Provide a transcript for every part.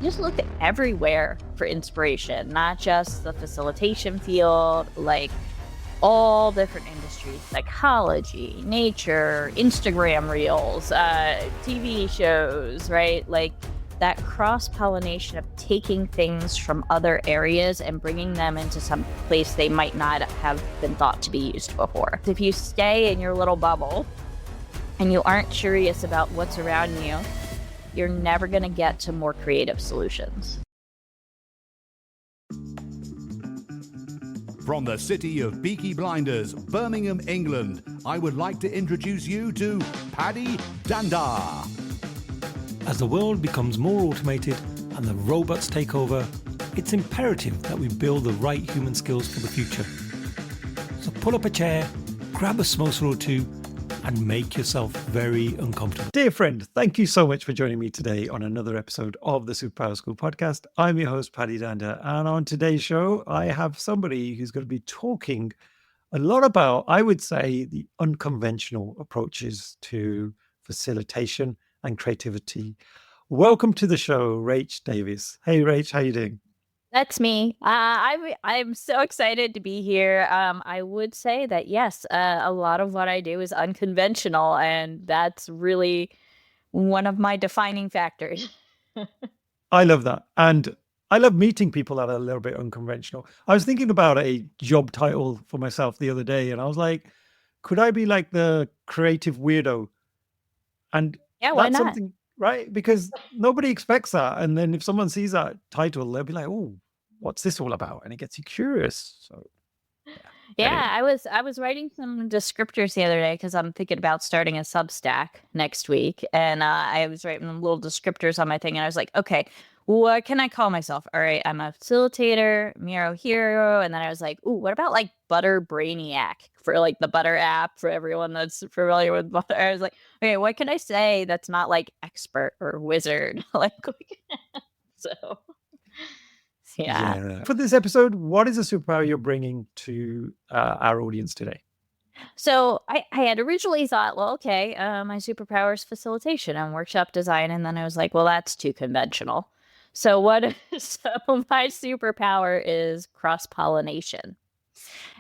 just looked everywhere for inspiration, not just the facilitation field, like all different industries, psychology, nature, Instagram reels, TV shows, right? Like that cross-pollination of taking things from other areas and bringing them into some place they might not have been thought to be used before. If you stay in your little bubble and you aren't curious about what's around you, you're never going to get to more creative solutions. From the city of Peaky Blinders, Birmingham, England, I would like to introduce you to Paddy Danda. As the world becomes more automated and the robots take over, it's imperative that we build the right human skills for the future. So pull up a chair, grab a samosa or two, and make yourself very uncomfortable. Dear friend, thank you so much for joining me today on another episode of the Superpower School podcast. I'm your host, Paddy Danda, and on today's show, I have somebody who's going to be talking a lot about, I would say, the unconventional approaches to facilitation and creativity. Welcome to the show, Rach Davis. Hey, Rach, how you doing? That's me. I'm so excited to be here. I would say that yes, a lot of what I do is unconventional, and that's really one of my defining factors. I love that. And I love meeting people that are a little bit unconventional. I was thinking about a job title for myself the other day, and I was like, could I be like the creative weirdo? And Yeah, why that's not? something, right? Because nobody expects that. And then if someone sees that title, they'll be like, oh, what's this all about? And it gets you curious. So Yeah, I was writing some descriptors the other day because I'm thinking about starting a Substack next week, and I was writing little descriptors on my thing, and I was like, okay, what can I call myself? All right, I'm a facilitator, Miro hero, and then I was like, ooh, what about like Butter Brainiac for like the Butter app for everyone that's familiar with Butter? I was like, okay, what can I say that's not like expert or wizard? like, so. Yeah. For this episode, what is a superpower you're bringing to our audience today? So I had originally thought, well, okay, my superpower is facilitation and workshop design. And then I was like, well, that's too conventional. So so my superpower is cross-pollination.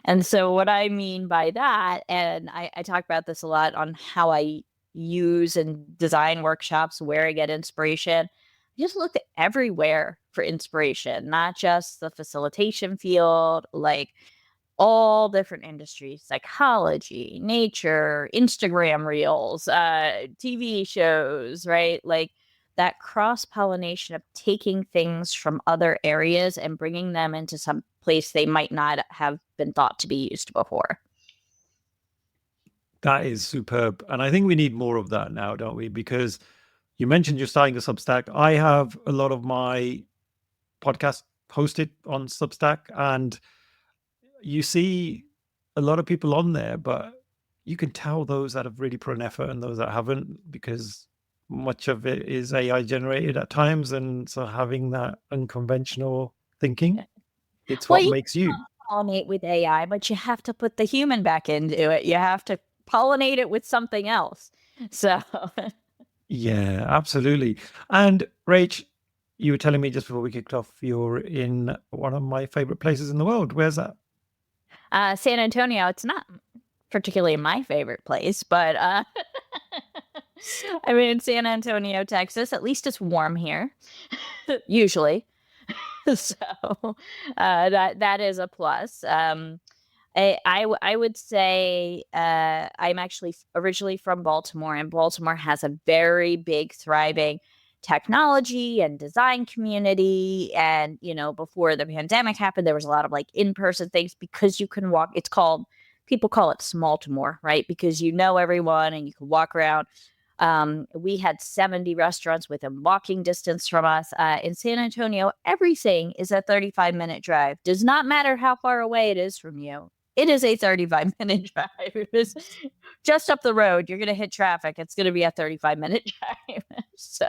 And so what I mean by that, and I talk about this a lot on how I use and design workshops, where I get inspiration. I just looked everywhere for inspiration, not just the facilitation field, like all different industries, psychology, nature, Instagram reels, TV shows, right? Like that cross-pollination of taking things from other areas and bringing them into some place they might not have been thought to be used before. That is superb. And I think we need more of that now, don't we? Because you mentioned you're starting a Substack. I have a lot of my podcasts hosted on Substack, and you see a lot of people on there, but you can tell those that have really put an effort and those that haven't, because much of it is AI generated at times. And so having that unconventional thinking, it's Well, what you makes you. can pollinate with AI, but you have to put the human back into it. You have to pollinate it with something else. So Yeah, absolutely. And Rach, you were telling me just before we kicked off, you're in one of my favorite places in the world. Where's that? San Antonio, it's not particularly my favorite place, but I'm in San Antonio, Texas. At least it's warm here, usually. So that is a plus. I would say I'm actually originally from Baltimore, and Baltimore has a very big, thriving technology and design community. And, before the pandemic happened, there was a lot of like in-person things because you can walk. People call it Smaltimore, right? Because you know everyone and you can walk around. We had 70 restaurants within walking distance from us. In San Antonio, everything is a 35-minute drive. Does not matter how far away it is from you. It is a 35-minute drive. It is just up the road. You're going to hit traffic. It's going to be a 35-minute drive. So.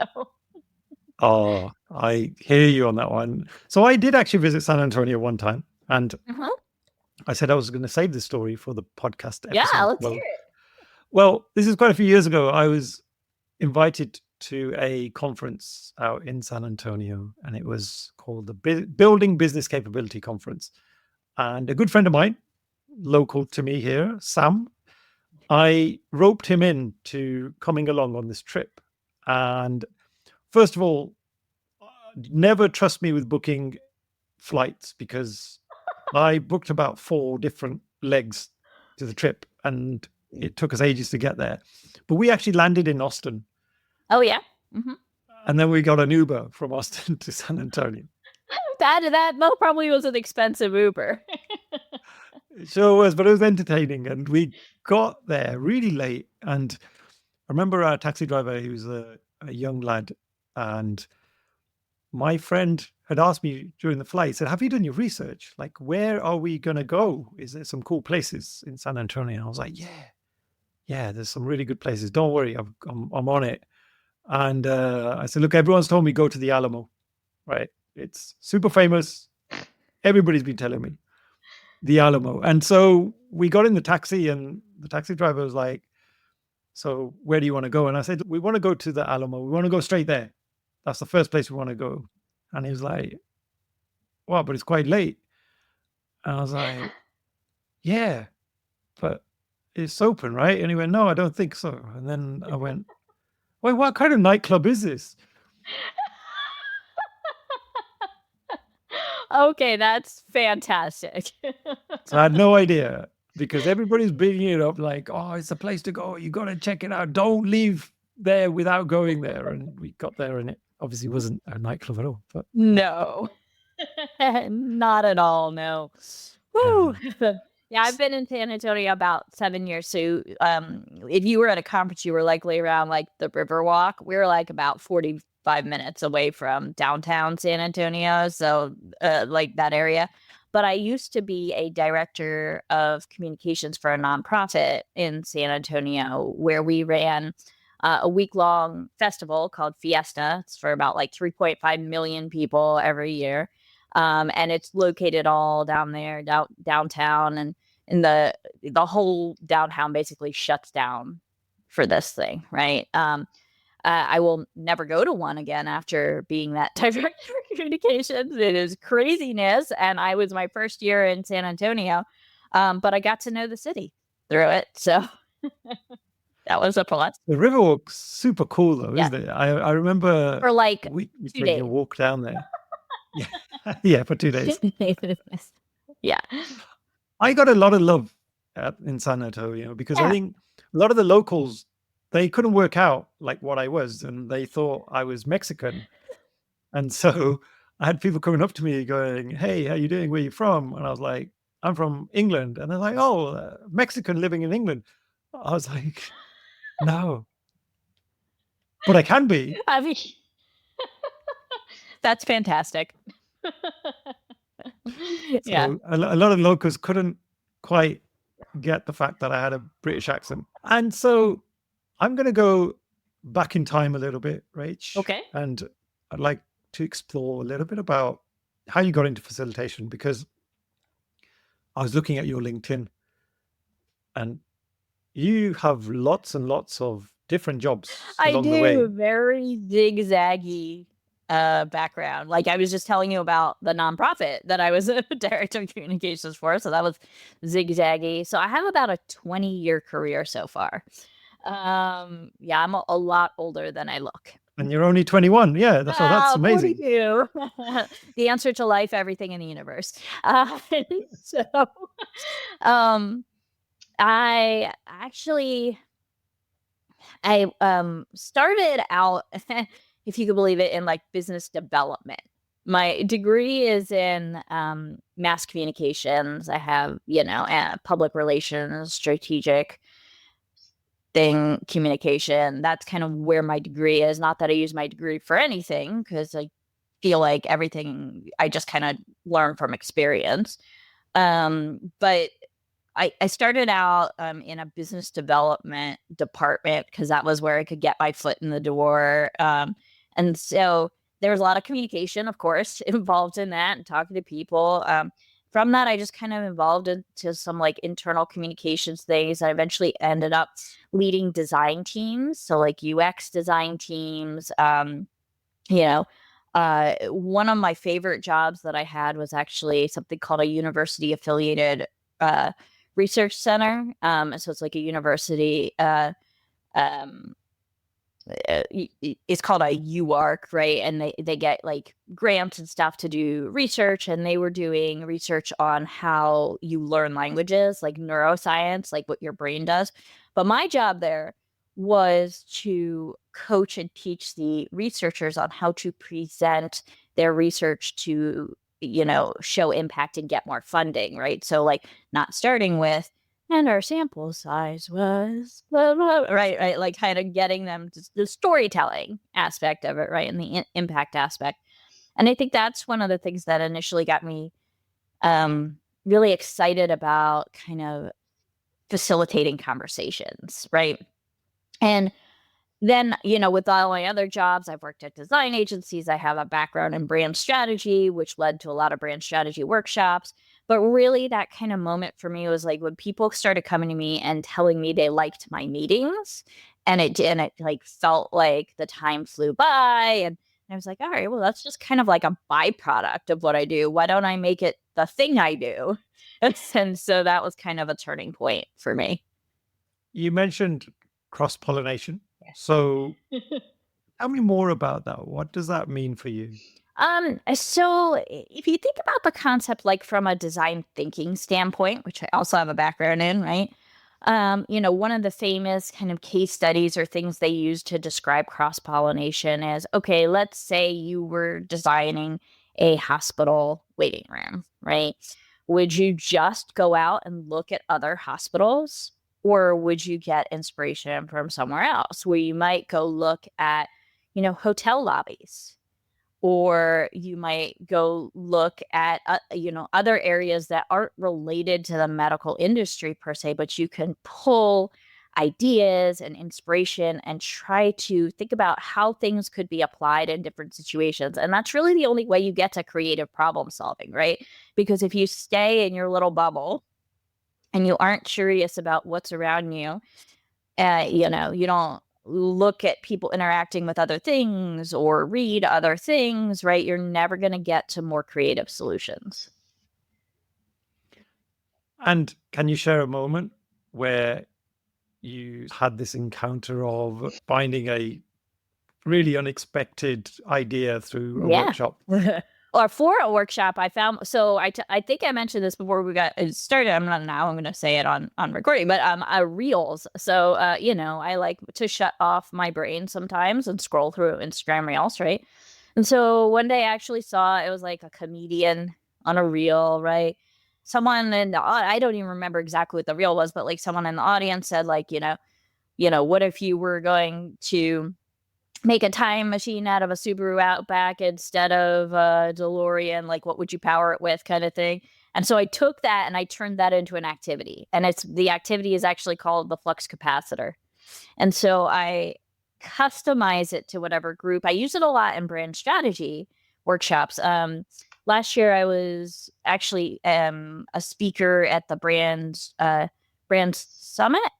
Oh, I hear you on that one. So I did actually visit San Antonio one time, and I said I was going to save this story for the podcast episode. Yeah, let's hear it. Well, this is quite a few years ago. I was invited to a conference out in San Antonio, and it was called the Building Business Capability Conference. And a good friend of mine, local to me here, Sam, I roped him in to coming along on this trip. And first of all, never trust me with booking flights, because I booked about 4 different legs to the trip, and it took us ages to get there. But we actually landed in Austin. Oh, yeah. Mm-hmm. And then we got an Uber from Austin to San Antonio. That probably was an expensive Uber. It sure was, but it was entertaining. And we got there really late. And I remember our taxi driver, he was a young lad. And my friend had asked me during the flight, he said, have you done your research? Like, where are we going to go? Is there some cool places in San Antonio? And I was like, yeah, there's some really good places. Don't worry, I'm on it. And I said, look, everyone's told me go to the Alamo, right? It's super famous. Everybody's been telling me the Alamo. And so we got in the taxi, and the taxi driver was like, so where do you want to go? And I said, we want to go to the Alamo. We want to go straight there. That's the first place we want to go. And he was like, well, but it's quite late. And I was like, yeah, but it's open, right? And he went, no, I don't think so. And then I went, wait, what kind of nightclub is this? Okay, that's fantastic. So I had no idea, because everybody's bigging it up like, oh, it's a place to go. You got to check it out. Don't leave there without going there. And we got there, and it obviously wasn't a nightclub at all. But No, not at all. No. Woo. Yeah, I've been in San Antonio about 7 years. So if you were at a conference, you were likely around like the Riverwalk. We were like about 45 minutes away from downtown San Antonio. So like that area. But I used to be a director of communications for a nonprofit in San Antonio, where we ran a week-long festival called Fiesta. It's for about like 3.5 million people every year. And it's located all down there, downtown, and in the whole downtown basically shuts down for this thing, right? I will never go to one again after being that director of communications. It is craziness, and I was my first year in San Antonio, but I got to know the city through it, so that was a plus. The Riverwalk's super cool, though, Yeah. isn't it? I remember For like we 2 taking days. a walk down there. Yeah, for 2 days. Yeah. I got a lot of love in San Antonio, because I think a lot of the locals, they couldn't work out like what I was, and they thought I was Mexican. And so I had people coming up to me going, hey, how you doing? Where you from? And I was like, I'm from England. And they're like, oh, Mexican living in England. I was like, no, but I can be. I mean, that's fantastic. Yeah. So a lot of locals couldn't quite get the fact that I had a British accent. And so I'm going to go back in time a little bit, Rach. Okay. And I'd like to explore a little bit about how you got into facilitation, because I was looking at your LinkedIn, and you have lots and lots of different jobs along the way. I do. Very zigzaggy background. Like I was just telling you about the nonprofit that I was a director of communications for. So that was zigzaggy. So I have about a 20-year career so far. Yeah, I'm a lot older than I look. And you're only 21. Yeah, that's amazing. 42. The answer to life, everything in the universe. So I actually started out, if you could believe it, in like business development. My degree is in mass communications. I have, public relations, strategic communication. That's kind of where my degree is. Not that I use my degree for anything, because I feel like everything I just kind of learn from experience. But I started out in a business development department, because that was where I could get my foot in the door. And so there was a lot of communication, of course, involved in that, and talking to people. from that, I just kind of evolved into some like internal communications things. I eventually ended up leading design teams, so like UX design teams. You know, one of my favorite jobs that I had was actually something called a university affiliated research center. So it's like a university. Um, it's called a UARC, right? And they get like grants and stuff to do research, and they were doing research on how you learn languages, like neuroscience, like what your brain does. But my job there was to coach and teach the researchers on how to present their research to, show impact and get more funding, right? So like not starting with, and our sample size was blah, blah, right, like kind of getting them to the storytelling aspect of it, right, and the impact aspect. And I think that's one of the things that initially got me really excited about kind of facilitating conversations, right? And then, with all my other jobs, I've worked at design agencies. I have a background in brand strategy, which led to a lot of brand strategy workshops. But really, that kind of moment for me was like when people started coming to me and telling me they liked my meetings, and it like felt like the time flew by, and I was like, all right, well, that's just kind of like a byproduct of what I do. Why don't I make it the thing I do? And so that was kind of a turning point for me. You mentioned cross-pollination. Yeah. So tell me more about that. What does that mean for you? So if you think about the concept like from a design thinking standpoint, which I also have a background in, right? One of the famous kind of case studies or things they use to describe cross-pollination is, okay, let's say you were designing a hospital waiting room, right? Would you just go out and look at other hospitals, or would you get inspiration from somewhere else where you might go look at, hotel lobbies? Or you might go look at, other areas that aren't related to the medical industry per se, but you can pull ideas and inspiration and try to think about how things could be applied in different situations. And that's really the only way you get to creative problem solving, right? Because if you stay in your little bubble and you aren't curious about what's around you, you don't look at people interacting with other things or read other things, right? You're never going to get to more creative solutions. And can you share a moment where you had this encounter of finding a really unexpected idea through a workshop? Or for a workshop, I found, so I think I mentioned this before we got started. I'm going to say it on recording, but reels. So, I like to shut off my brain sometimes and scroll through Instagram reels, right? And so one day I actually saw, it was like a comedian on a reel, right? Someone in the, I don't even remember exactly what the reel was, but like someone in the audience said, like, what if you were going to make a time machine out of a Subaru Outback instead of a DeLorean? Like, what would you power it with, kind of thing? And so I took that and I turned that into an activity. And the activity is actually called the flux capacitor. And so I customize it to whatever group. I use it a lot in brand strategy workshops. Last year I was actually a speaker at the brand summit.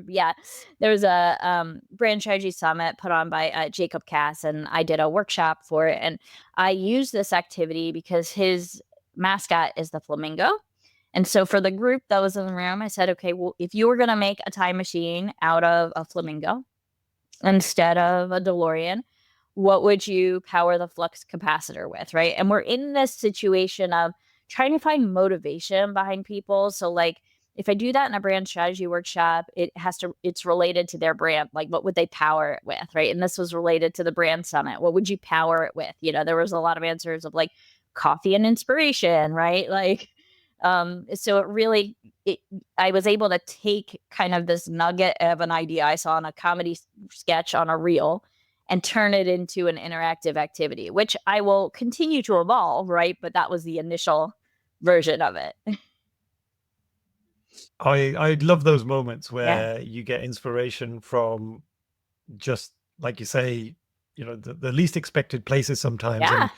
Yeah, there was a brand strategy summit put on by Jacob Cass, and I did a workshop for it. And I used this activity because his mascot is the flamingo. And so for the group that was in the room, I said, okay, well, if you were going to make a time machine out of a flamingo instead of a DeLorean, what would you power the flux capacitor with, right? And we're in this situation of trying to find motivation behind people. So like, if I do that in a brand strategy workshop, it's related to their brand. Like, what would they power it with, right? And this was related to the brand summit. What would you power it with? There was a lot of answers of like coffee and inspiration, right? Like, so I was able to take kind of this nugget of an idea I saw in a comedy sketch on a reel and turn it into an interactive activity, which I will continue to evolve, right? But that was the initial version of it. I love those moments where you get inspiration from just, like you say, the least expected places sometimes, and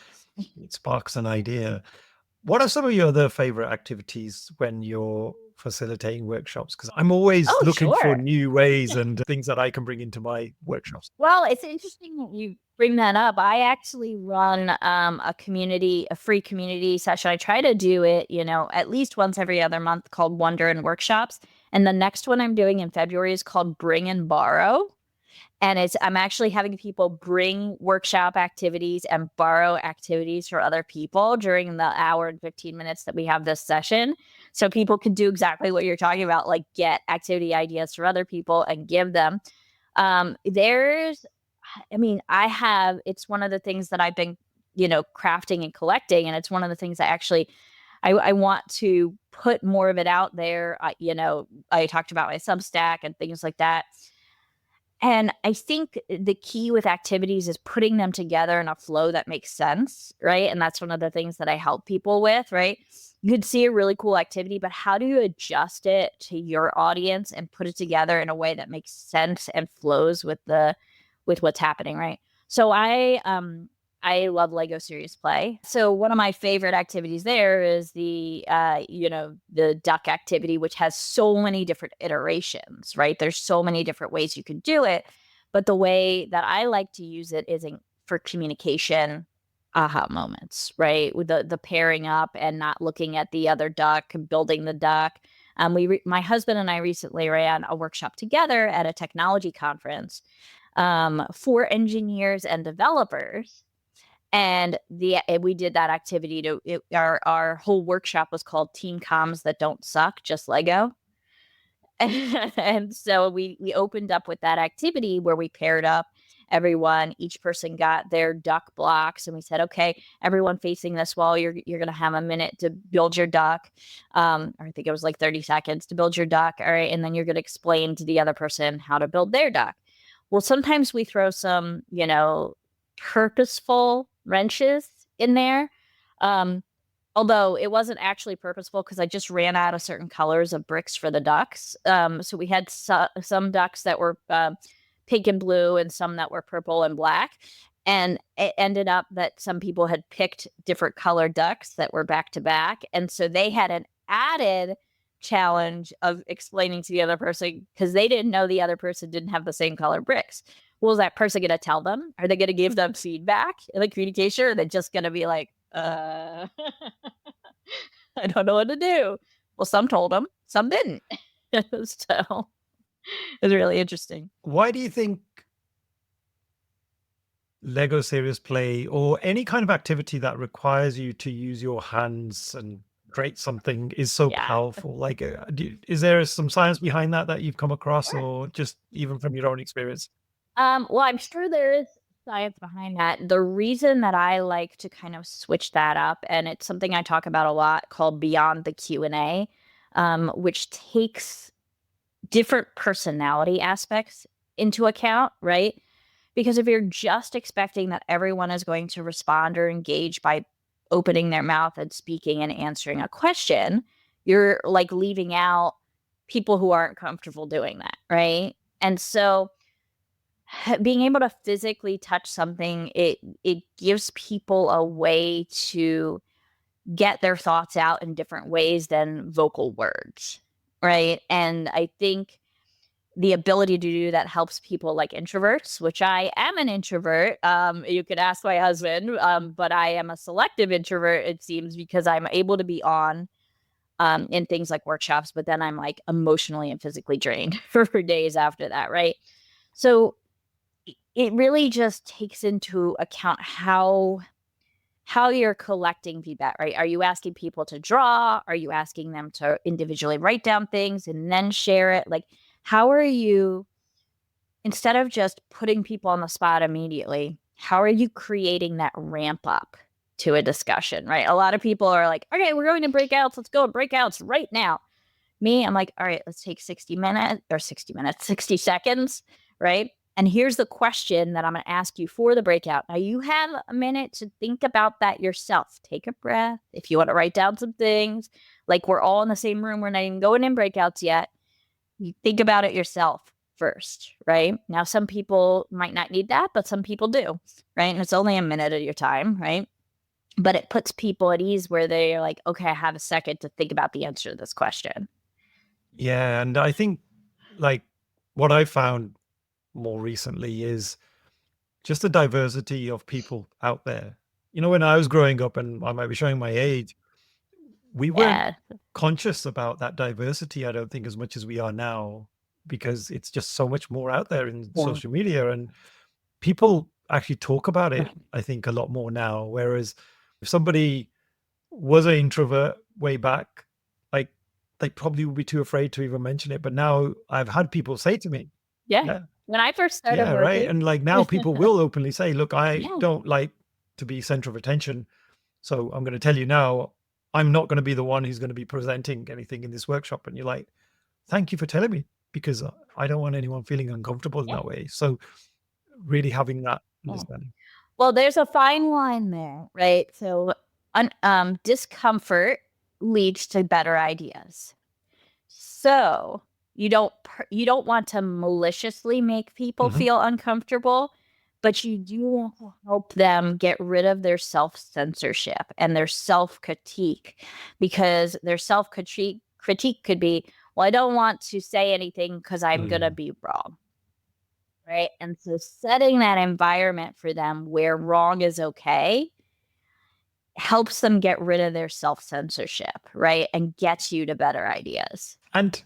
it sparks an idea. What are some of your other favorite activities when you're facilitating workshops? Because I'm always Oh, looking for sure. new ways and things that I can bring into my workshops. Well, it's interesting that you bring that up. I actually run a free community session. I try to do it, at least once every other month, called Wonder and Workshops. And the next one I'm doing in February is called Bring and Borrow. And I'm actually having people bring workshop activities and borrow activities for other people during the hour and 15 minutes that we have this session. So people can do exactly what you're talking about, like get activity ideas for other people and give them. It's one of the things that I've been, crafting and collecting. And it's one of the things I want to put more of it out there. I talked about my Substack and things like that. And I think the key with activities is putting them together in a flow that makes sense, right? And that's one of the things that I help people with, right? You could see a really cool activity, but how do you adjust it to your audience and put it together in a way that makes sense and flows with what's happening, right? So I love Lego Serious Play. So one of my favorite activities there is the duck activity, which has so many different iterations, right? There's so many different ways you can do it. But the way that I like to use it is for communication aha moments, right? With the pairing up and not looking at the other duck and building the duck. My husband and I recently ran a workshop together at a technology conference for engineers and developers. And we did that activity our whole workshop was called Team Comms That Don't Suck, Just Lego. And so we opened up with that activity where we paired up everyone. Each person got their duck blocks, and we said, okay, everyone facing this wall, you're going to have a minute to build your duck. Or I think it was like 30 seconds to build your duck. All right. And then you're going to explain to the other person how to build their duck. Well, sometimes we throw some, purposeful wrenches in there. Although it wasn't actually purposeful because I just ran out of certain colors of bricks for the ducks. So we had some ducks that were pink and blue and some that were purple and black. And it ended up that some people had picked different colored ducks that were back to back. And so they had an added challenge of explaining to the other person because they didn't know the other person didn't have the same color bricks. Well, is that person going to tell them? Are they going to give them feedback in the communication? Or are they just going to be like, I don't know what to do? Well, some told them, some didn't. So it was really interesting. Why do you think Lego Serious Play or any kind of activity that requires you to use your hands and create something is so powerful? Like, is there some science behind that you've come across, or just even from your own experience? Well, I'm sure there is science behind that. The reason that I like to kind of switch that up, and it's something I talk about a lot called Beyond the Q&A, which takes different personality aspects into account, right? Because if you're just expecting that everyone is going to respond or engage by opening their mouth and speaking and answering a question, you're like leaving out people who aren't comfortable doing that, right? And so being able to physically touch something, it gives people a way to get their thoughts out in different ways than vocal words, right? And I think the ability to do that helps people like introverts, which I am an introvert. You could ask my husband, but I am a selective introvert, it seems, because I'm able to be on in things like workshops, but then I'm like emotionally and physically drained for days after that, right? So it really just takes into account how you're collecting feedback, right? Are you asking people to draw? Are you asking them to individually write down things and then share it? Like, how are you, instead of just putting people on the spot immediately, how are you creating that ramp up to a discussion, right? A lot of people are like, okay, we're going to breakouts. Let's go to breakouts right now. Me, I'm like, all right, let's take 60 seconds, right? And here's the question that I'm going to ask you for the breakout. Now, you have a minute to think about that yourself. Take a breath. If you want to write down some things, like we're all in the same room, we're not even going in breakouts yet. You think about it yourself first, right? Now, some people might not need that, but some people do, right? And it's only a minute of your time, right? but it puts people at ease where they're like, okay, I have a second to think about the answer to this question. Yeah, and I think like what I found more recently is just the diversity of people out there. When I was growing up, and I might be showing my age, we weren't Yeah. conscious about that diversity, I don't think, as much as we are now, because it's just so much more out there in Yeah. social media, and people actually talk about it, I think, a lot more now. Whereas if somebody was an introvert way back, like they probably would be too afraid to even mention it. But now I've had people say to me, Yeah. yeah, When I first started yeah, right. working, And like now people will openly say, look, I yeah. don't like to be center of attention. So I'm going to tell you now, I'm not going to be the one who's going to be presenting anything in this workshop. And you're like, thank you for telling me, because I don't want anyone feeling uncomfortable in Yeah. that way. So really having that Yeah. understanding. Well, there's a fine line there, right? So, discomfort leads to better ideas. So you don't want to maliciously make people Mhm. feel uncomfortable, but you do want to help them get rid of their self-censorship and their self-critique, because their self-critique could be, well, I don't want to say anything because I'm gonna Mm. be wrong. Right. And so setting that environment for them where wrong is okay helps them get rid of their self-censorship, right? And gets you to better ideas. And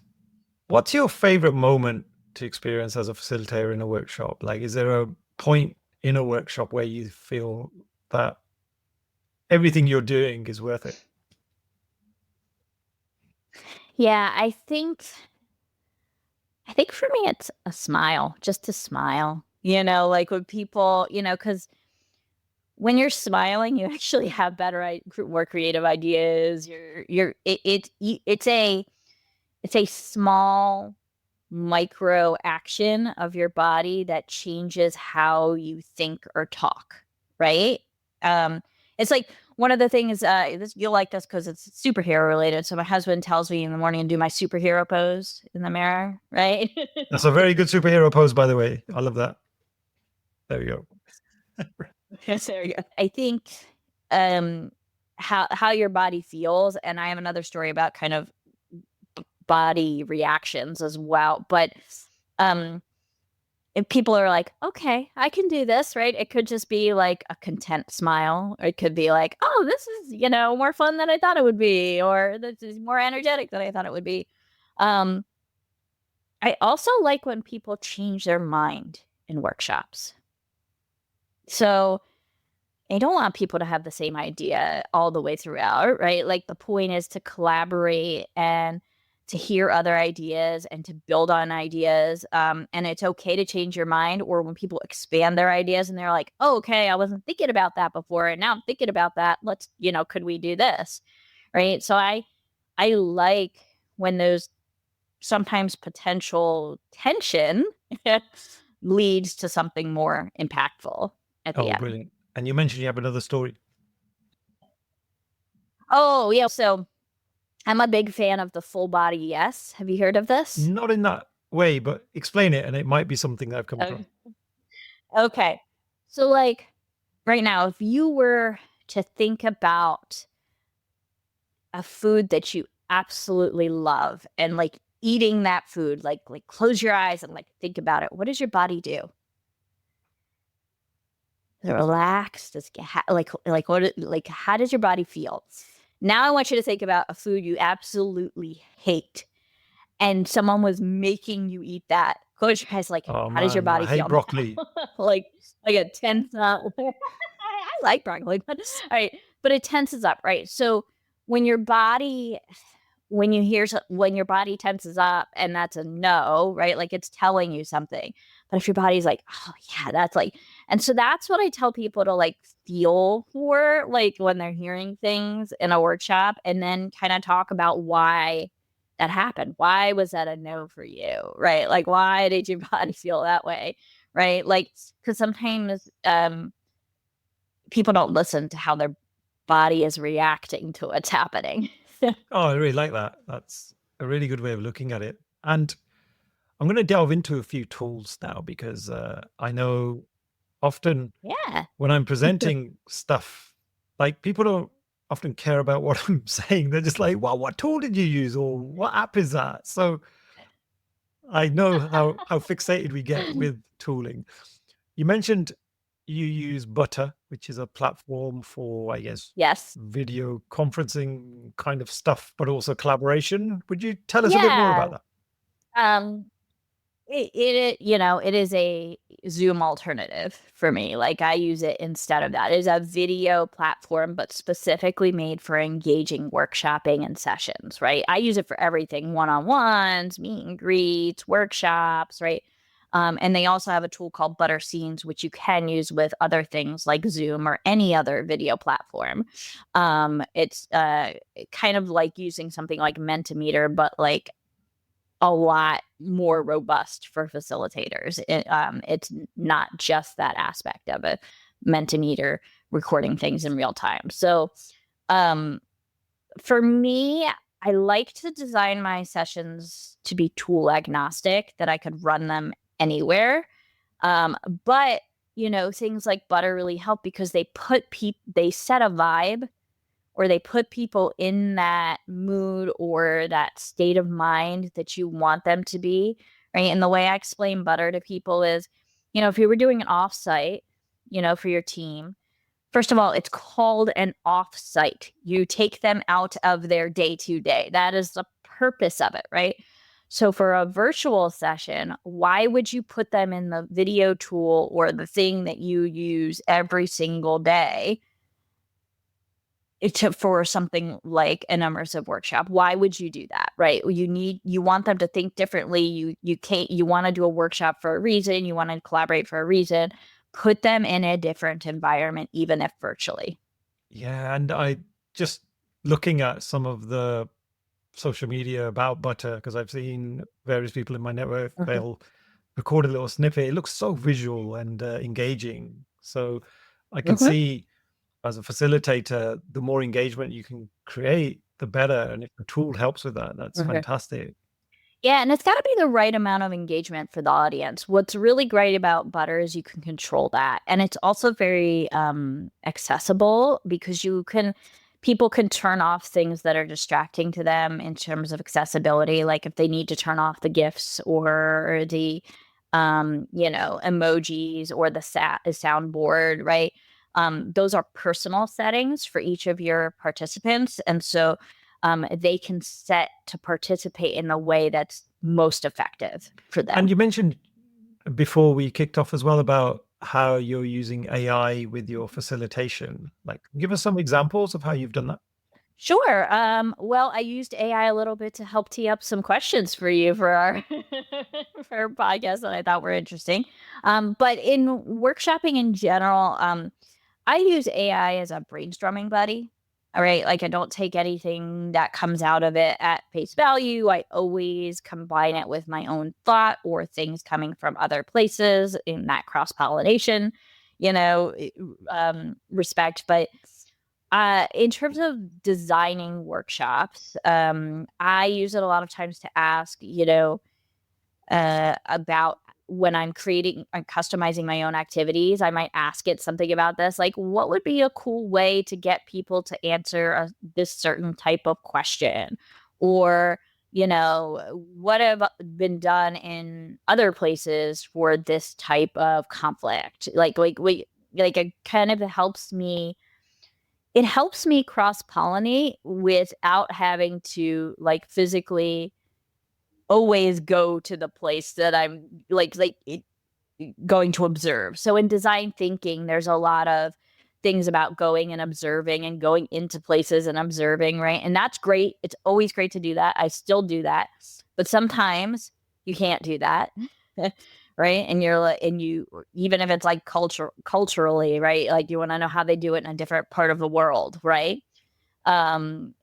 what's your favorite moment to experience as a facilitator in a workshop? Like, is there a point in a workshop where you feel that everything you're doing is worth it? Yeah, I think for me it's a smile, just to smile. Like when people, because when you're smiling, you actually have better, more creative ideas. It's a small micro action of your body that changes how you think or talk, right? It's like one of the things, you'll like this because it's superhero related. So my husband tells me in the morning to do my superhero pose in the mirror, right? That's a very good superhero pose, by the way. I love that. There we go. Yes, there you go. I think um, how your body feels, and I have another story about kind of body reactions as well, but um if people are like, okay, I can do this, right? It could just be like a content smile. Or it could be like, oh, this is, more fun than I thought it would be, or this is more energetic than I thought it would be. Um, I also like when people change their mind in workshops. So I don't want people to have the same idea all the way throughout, right? Like the point is to collaborate and to hear other ideas and to build on ideas. And it's okay to change your mind, or when people expand their ideas and they're like, oh, okay, I wasn't thinking about that before, and now I'm thinking about that. Let's, could we do this? Right. So I like when those sometimes potential tension leads to something more impactful at the Oh, end. brilliant. And you mentioned you have another story. Oh, yeah. So I'm a big fan of the full body yes. Have you heard of this? Not in that way, but explain it, and it might be something that I've come across. Okay. Okay. So, like, right now, if you were to think about a food that you absolutely love and like eating that food, like close your eyes and like think about it, what does your body do? Is it relaxed? Does it like how does your body feel? Now I want you to think about a food you absolutely hate and someone was making you eat that. Close your eyes, like, Oh how does your man, I body hate feel now? broccoli. like a tense up. I like broccoli, but all right, but it tenses up, right? So when your body, when your body tenses up, and that's a no, right? Like it's telling you something. But if your body's like, oh yeah, that's like, and so that's what I tell people to like feel for, like when they're hearing things in a workshop, and then kind of talk about why that happened. Why was that a no for you? Right? Like, why did your body feel that way? Right? Like, because sometimes people don't listen to how their body is reacting to what's happening. Oh, I really like that. That's a really good way of looking at it. And I'm going to delve into a few tools now, because I know often Yeah. when I'm presenting stuff, Like, people don't often care about what I'm saying. They're just like, well, what tool did you use? Or what app is that? So I know how fixated we get with tooling. You mentioned you use Butter, which is a platform for, I guess, Yes. video conferencing kind of stuff, but also collaboration. Would you tell us a bit more about Yeah. that? Um, it is a Zoom alternative for me. Like, I use it instead of that. It is a video platform, but specifically made for engaging workshopping and sessions, right? I use it for everything, one-on-ones, meet and greets, workshops, right? And they also have a tool called Butter Scenes, which you can use with other things like Zoom or any other video platform. It's kind of like using something like Mentimeter, but like a lot more robust for facilitators. It's not just that aspect of it, Mentimeter recording things in real time. So um, for me, I like to design my sessions to be tool agnostic, that I could run them anywhere. But things like Butter really help because they set a vibe, or they put people in that mood or that state of mind that you want them to be, right? And the way I explain Butter to people is, if you were doing an offsite, for your team, first of all, it's called an offsite. You take them out of their day-to-day. That is the purpose of it, right? So for a virtual session, why would you put them in the video tool or the thing that you use every single day for something like an immersive workshop? Why would you do that, right? You want them to think differently. You want to do a workshop for a reason. You want to collaborate for a reason. Put them in a different environment, even if virtually. Yeah, and I just looking at some of the social media about Butter, because I've seen various people in my network, Mhm. they'll record a little snippet. It looks so visual and engaging. So I can Mhm. see, as a facilitator, the more engagement you can create, the better. And if the tool helps with that, that's Okay. fantastic. Yeah, and it's got to be the right amount of engagement for the audience. What's really great about Butter is you can control that. And it's also very accessible because people can turn off things that are distracting to them in terms of accessibility. Like if they need to turn off the GIFs or the, emojis or the soundboard, right? Those are personal settings for each of your participants. And so they can set to participate in the way that's most effective for And them. you mentioned before we kicked off as well about how you're using AI with your facilitation. Like, give us some examples of how you've done that. Sure. Well, I used AI a little bit to help tee up some questions for you for our for our podcast that I thought were interesting. But in workshopping in general, I use AI as a brainstorming buddy. All right. Like, I don't take anything that comes out of it at face value. I always combine it with my own thought or things coming from other places in that cross-pollination, you know, respect. But in terms of designing workshops, I use it a lot of times to ask, about when I'm customizing my own activities. I might ask it something about this, like, what would be a cool way to get people to answer this certain type of question? Or, what have been done in other places for this type of conflict? It kind of helps me cross pollinate without having to like physically always go to the place that I'm going to observe. So in design thinking, there's a lot of things about going and observing and going into places and observing, right? And that's great. It's always great to do that. I still do that. But sometimes you can't do that. Right? And you're like, and you, even if it's like culturally, right? Like, you want to know how they do it in a different part of the world, right? um,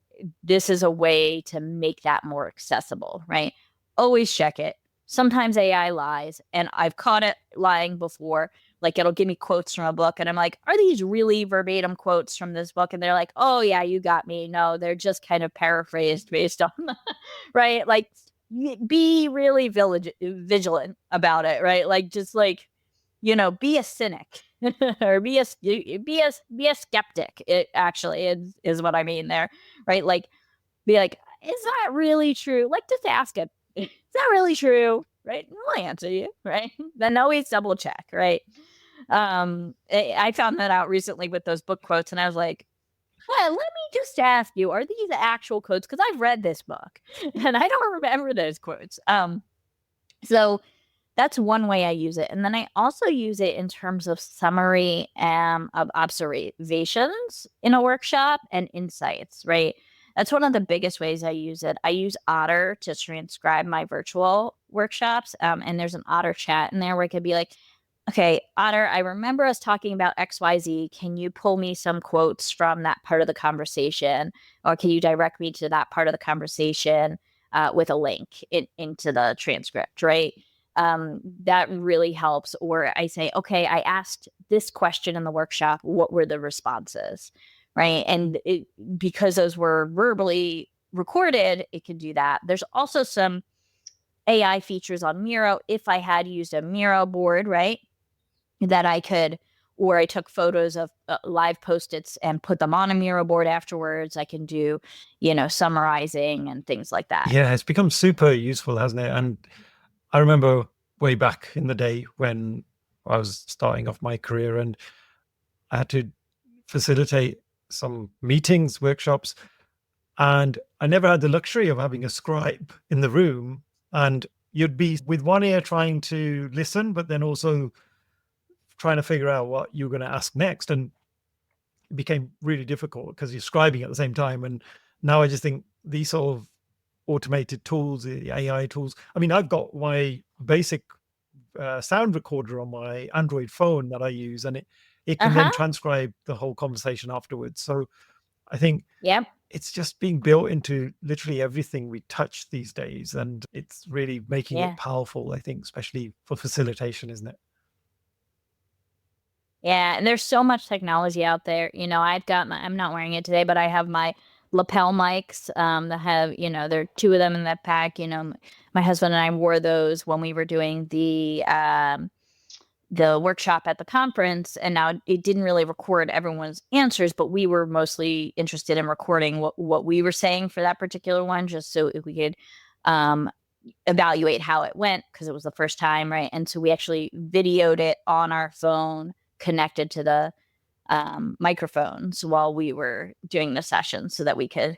this is a way to make that more accessible, right? Always check it. Sometimes AI lies, and I've caught it lying before. Like, it'll give me quotes from a book, and I'm like, are these really verbatim quotes from this book? And they're like, oh, yeah, you got me. No, they're just kind of paraphrased based on, right? Like, be really vigilant about it, right? Like, just like, be a cynic or be a skeptic. It actually is what I mean there, right? Like, be like, is that really true? Like, just ask it, is that really true? Right? We'll answer you, right? Then always double check, right? I found that out recently with those book quotes, and I was like, well, let me just ask you, are these actual quotes? Because I've read this book and I don't remember those quotes. So that's one way I use it. And then I also use it in terms of summary of observations in a workshop and insights, right? That's one of the biggest ways I use it. I use Otter to transcribe my virtual workshops. And there's an Otter chat in there where it could be like, okay, Otter, I remember us talking about XYZ. Can you pull me some quotes from that part of the conversation? Or can you direct me to that part of the conversation with a link into the transcript, right? That really helps. Or I say, okay, I asked this question in the workshop. What were the responses? Right. And because those were verbally recorded, it can do that. There's also some AI features on Miro. If I had used a Miro board, right, that I could, or I took photos of live Post-its and put them on a Miro board afterwards, I can do, summarizing and things like that. Yeah, it's become super useful, hasn't it? And I remember way back in the day when I was starting off my career and I had to facilitate some meetings, workshops, and I never had the luxury of having a scribe in the room. And you'd be with one ear trying to listen, but then also trying to figure out what you're going to ask next. And it became really difficult because you're scribing at the same time. And now I just think these sort of automated tools, the AI tools. I mean, I've got my basic sound recorder on my Android phone that I use, and it can then transcribe the whole conversation afterwards. So I think it's just being built into literally everything we touch these days, and it's really making it powerful, I think, especially for facilitation, isn't it? Yeah, and there's so much technology out there. I'm not wearing it today, but I have my lapel mics that have, there are two of them in that pack. My husband and I wore those when we were doing the workshop at the conference, and now it didn't really record everyone's answers, but we were mostly interested in recording what we were saying for that particular one, just so we could evaluate how it went, because it was the first time, right? And so we actually videoed it on our phone, connected to the microphones while we were doing the session, so that we could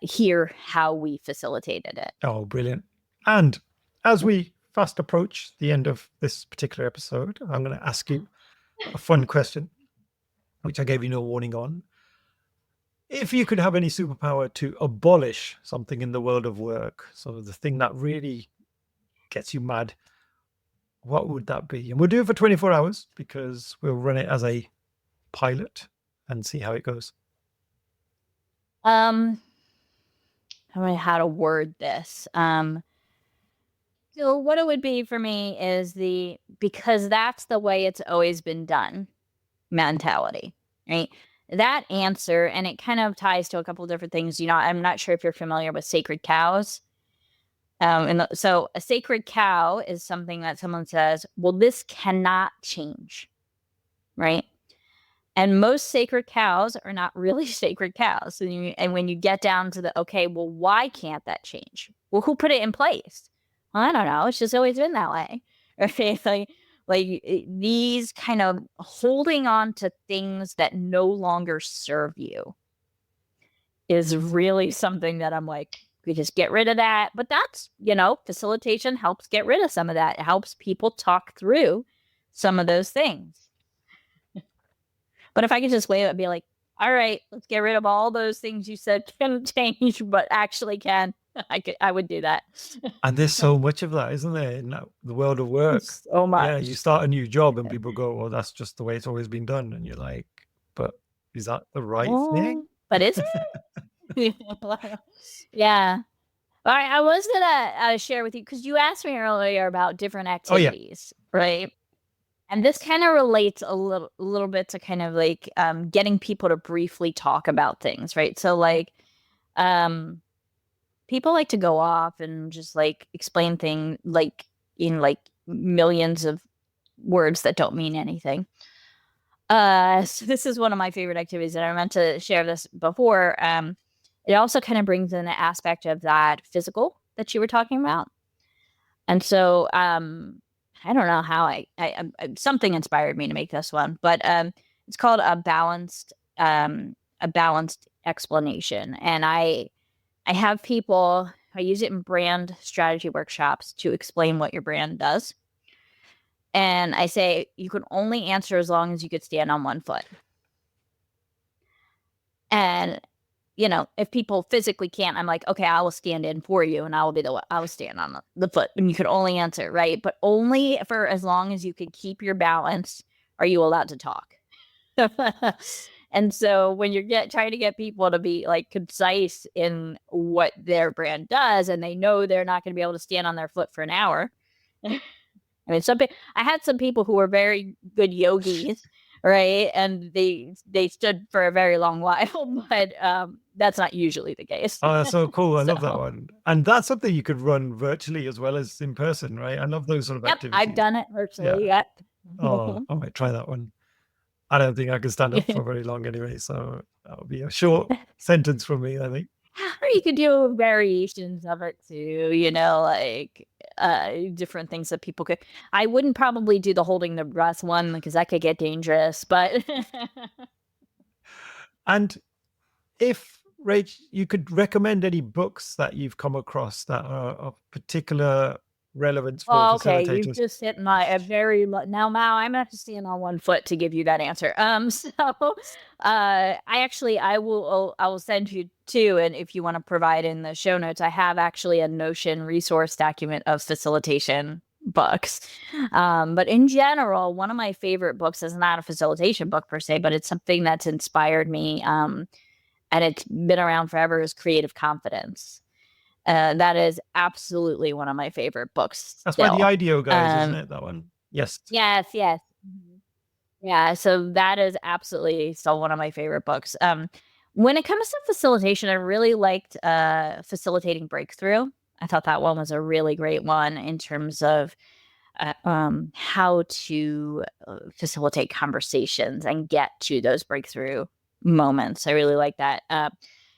hear how we facilitated it. Oh, brilliant. And as we fast approach the end of this particular episode, I'm going to ask you a fun question, which I gave you no warning on. If you could have any superpower to abolish something in the world of work, so the thing that really gets you mad, what would that be? And we'll do it for 24 hours because we'll run it as a pilot and see how it goes. I don't know how to word this. So what it would be for me is because that's the way it's always been done mentality, right? That answer, and it kind of ties to a couple of different things. I'm not sure if you're familiar with sacred cows. So a sacred cow is something that someone says, well, this cannot change, right? And most sacred cows are not really sacred cows. And when you get down to okay, well, why can't that change? Well, who put it in place? Well, I don't know. It's just always been that way. Right? Like these kind of holding on to things that no longer serve you is really something that I'm like, we just get rid of that. But that's, facilitation helps get rid of some of that. It helps people talk through some of those things. But if I could just wave it and be like, all right, let's get rid of all those things you said can change, but actually can. I would do that. And there's so much of that, isn't there, in the world of work? So much. Yeah, you start a new job and people go, well, that's just the way it's always been done. And you're like, but is that the right thing? But is it? Yeah. All right, I was going to share with you, because you asked me earlier about different activities, right? And this kind of relates a little bit to kind of like getting people to briefly talk about things, right? So like people like to go off and just like explain things like in like millions of words that don't mean anything. So this is one of my favorite activities, and I meant to share this before. It also kind of brings in the aspect of that physical that you were talking about. And so I don't know how I something inspired me to make this one, but it's called a balanced explanation. And I have people, I use it in brand strategy workshops to explain what your brand does. And I say, you can only answer as long as you could stand on one foot. And, if people physically can't, I'm like, okay, I will stand in for you, and I will stand on the foot, and you could only answer, right? But only for as long as you can keep your balance are you allowed to talk. And so when you're trying to get people to be like concise in what their brand does, and they know they're not going to be able to stand on their foot for an hour. I mean, I had some people who were very good yogis, right? And they stood for a very long while, but that's not usually the case. Oh, that's so cool. I love that one. And that's something you could run virtually as well as in person, right? I love those sort of activities. I've done it virtually. Yeah. Oh, I might try that one. I don't think I can stand up for very long anyway, so that would be a short sentence from me, I think. Or you could do variations of it too, like different things that people could. I wouldn't probably do the holding the breath one because that could get dangerous, but. And if, Rach, you could recommend any books that you've come across that are of particular relevance for okay, facilitators. you've just hit my now, Mao, I'm gonna have to stand on one foot to give you that answer. So I will send you two, and if you want to provide in the show notes, I have actually a Notion resource document of facilitation books. But in general, one of my favorite books is not a facilitation book per se, but it's something that's inspired me, and it's been around forever, is Creative Confidence. That is absolutely one of my favorite books. That's by the IDEO guys, isn't it? That one. Yes. Yes. Mm-hmm. Yeah. So that is absolutely still one of my favorite books. When it comes to facilitation, I really liked Facilitating Breakthrough. I thought that one was a really great one in terms of how to facilitate conversations and get to those breakthrough moments. I really like that.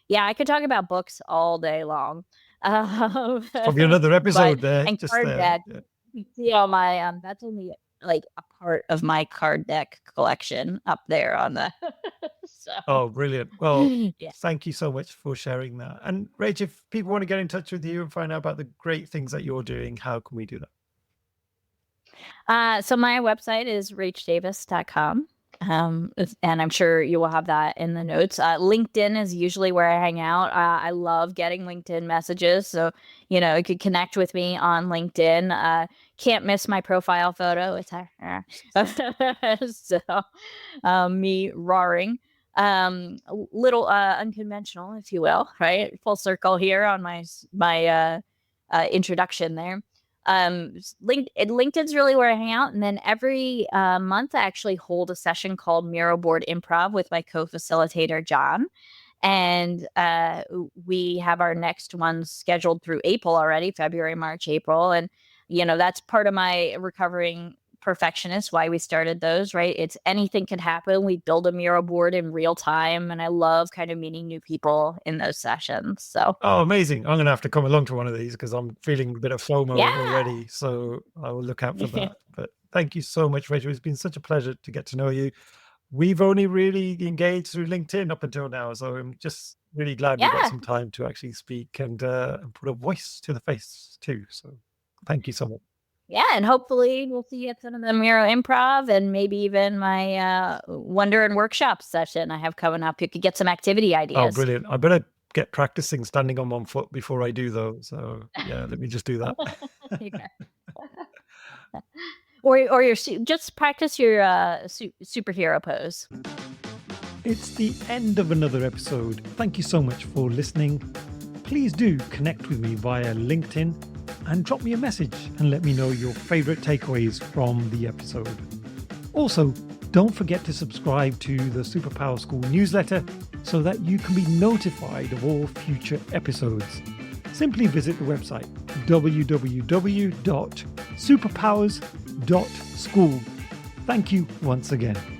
Yeah, I could talk about books all day long. Probably another episode there. And just card deck. Yeah. You see all my that's only like a part of my card deck collection up there on the. So. Oh, brilliant! Well, Thank you so much for sharing that. And Rach, if people want to get in touch with you and find out about the great things that you're doing, how can we do that? So my website is rachdavis.com. And I'm sure you will have that in the notes. LinkedIn is usually where I hang out. I love getting LinkedIn messages. So, you could connect with me on LinkedIn. Can't miss my profile photo. It's so me roaring. Little unconventional, if you will, right? Full circle here on my introduction there. LinkedIn's really where I hang out. And then every month I actually hold a session called Miro Board Improv with my co-facilitator, John. And we have our next one scheduled through April already, February, March, April. And, that's part of my recovering perfectionist, why we started those, right? It's anything can happen. We build a Miro board in real time. And I love kind of meeting new people in those sessions. So. Oh, amazing. I'm going to have to come along to one of these because I'm feeling a bit of FOMO already. So I will look out for that. But thank you so much, Rachel. It's been such a pleasure to get to know you. We've only really engaged through LinkedIn up until now. So I'm just really glad we got some time to actually speak and put a voice to the face too. So thank you so much. Yeah, and hopefully we'll see you at some of the Miro Improv and maybe even my Wonder and Workshop session I have coming up. You could get some activity ideas. Oh, brilliant. I better get practicing standing on one foot before I do those. So yeah, let me just do that. or just practice your superhero pose. It's the end of another episode. Thank you so much for listening. Please do connect with me via LinkedIn and drop me a message and let me know your favorite takeaways from the episode. Also, don't forget to subscribe to the Superpower School newsletter so that you can be notified of all future episodes. Simply visit the website www.superpowers.com School. Thank you once again.